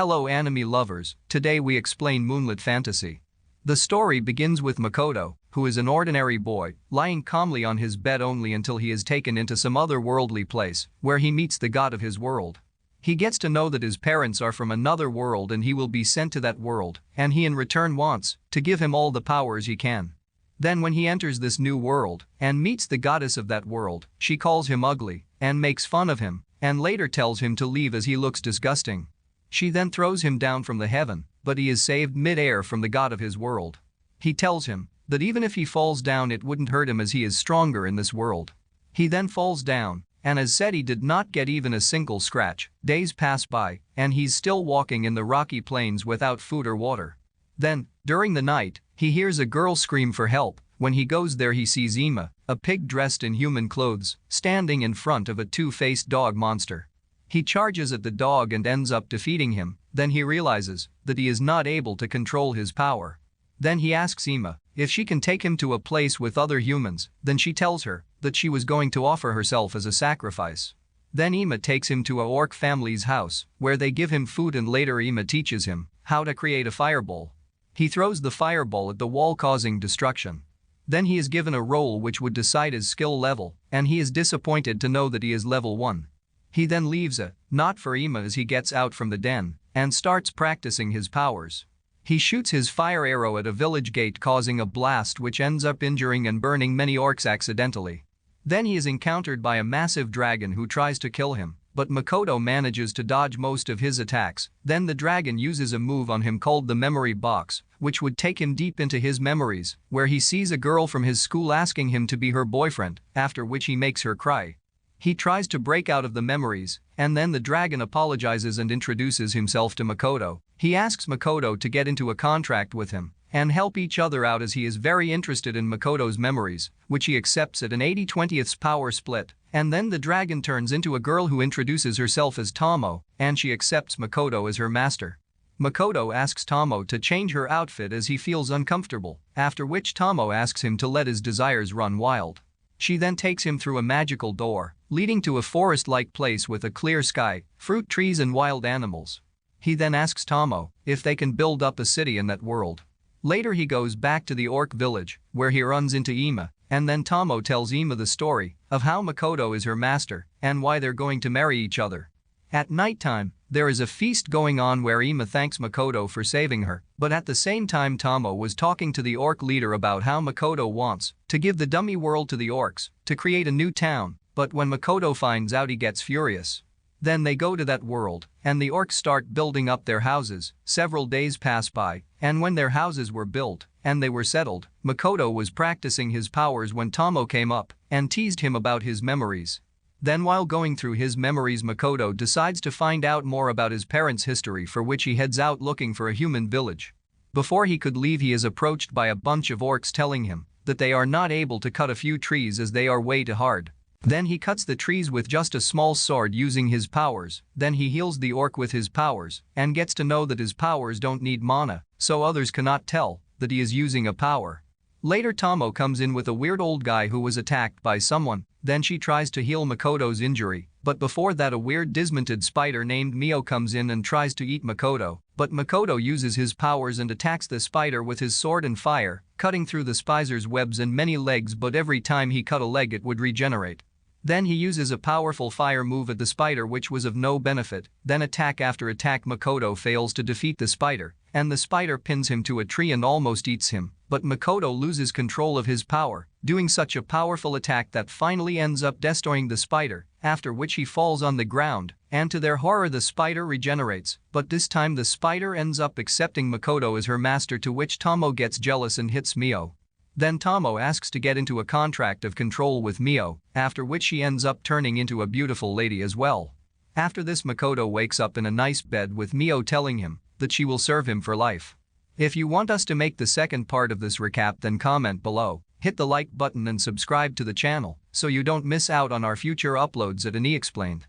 Hello anime lovers, today we explain Moonlit Fantasy. The story begins with Makoto, who is an ordinary boy, lying calmly on his bed only until he is taken into some otherworldly place, where he meets the god of his world. He gets to know that his parents are from another world and he will be sent to that world, and he in return wants to give him all the powers he can. Then when he enters this new world and meets the goddess of that world, she calls him ugly and makes fun of him, and later tells him to leave as he looks disgusting. She then throws him down from the heaven, but he is saved mid-air from the god of his world. He tells him that even if he falls down it wouldn't hurt him as he is stronger in this world. He then falls down, and as said he did not get even a single scratch. Days pass by, and he's still walking in the rocky plains without food or water. Then, during the night, he hears a girl scream for help. When he goes there he sees Ima, a pig dressed in human clothes, standing in front of a two-faced dog monster. He charges at the dog and ends up defeating him. Then he realizes that he is not able to control his power. Then he asks Ima if she can take him to a place with other humans. Then she tells her that she was going to offer herself as a sacrifice. Then Ima takes him to a orc family's house, where they give him food and later Ima teaches him how to create a fireball. He throws the fireball at the wall causing destruction. Then he is given a role which would decide his skill level, and he is disappointed to know that he is level 1. He then leaves a knot for Ima as he gets out from the den and starts practicing his powers. He shoots his fire arrow at a village gate causing a blast which ends up injuring and burning many orcs accidentally. Then he is encountered by a massive dragon who tries to kill him, but Makoto manages to dodge most of his attacks. Then the dragon uses a move on him called the memory box, which would take him deep into his memories, where he sees a girl from his school asking him to be her boyfriend, after which he makes her cry. He tries to break out of the memories, and then the dragon apologizes and introduces himself to Makoto. He asks Makoto to get into a contract with him and help each other out as he is very interested in Makoto's memories, which he accepts at an 80/20th power split. And then the dragon turns into a girl who introduces herself as Tomo, and she accepts Makoto as her master. Makoto asks Tomo to change her outfit as he feels uncomfortable, after which Tomo asks him to let his desires run wild. She then takes him through a magical door, leading to a forest-like place with a clear sky, fruit trees and wild animals. He then asks Tomo if they can build up a city in that world. Later he goes back to the orc village, where he runs into Ima, and then Tomo tells Ima the story of how Makoto is her master and why they're going to marry each other. At nighttime, there is a feast going on where Ima thanks Makoto for saving her, but at the same time Tomo was talking to the orc leader about how Makoto wants to give the dummy world to the orcs to create a new town, but when Makoto finds out he gets furious. Then they go to that world, and the orcs start building up their houses. Several days pass by, and when their houses were built and they were settled, Makoto was practicing his powers when Tomo came up and teased him about his memories. Then while going through his memories Makoto decides to find out more about his parents' history, for which he heads out looking for a human village. Before he could leave he is approached by a bunch of orcs telling him that they are not able to cut a few trees as they are way too hard. Then he cuts the trees with just a small sword using his powers. Then he heals the orc with his powers and gets to know that his powers don't need mana, so others cannot tell that he is using a power. Later Tomo comes in with a weird old guy who was attacked by someone. Then she tries to heal Makoto's injury, but before that a weird dismantled spider named Mio comes in and tries to eat Makoto, but Makoto uses his powers and attacks the spider with his sword and fire, cutting through the spider's webs and many legs, but every time he cut a leg it would regenerate. Then he uses a powerful fire move at the spider which was of no benefit. Then attack after attack Makoto fails to defeat the spider, and the spider pins him to a tree and almost eats him, but Makoto loses control of his power, doing such a powerful attack that finally ends up destroying the spider, after which he falls on the ground, and to their horror the spider regenerates, but this time the spider ends up accepting Makoto as her master, to which Tomo gets jealous and hits Mio. Then Tomo asks to get into a contract of control with Mio, after which she ends up turning into a beautiful lady as well. After this Makoto wakes up in a nice bed with Mio telling him that she will serve him for life. If you want us to make the second part of this recap then comment below, hit the like button and subscribe to the channel so you don't miss out on our future uploads at Anixplained.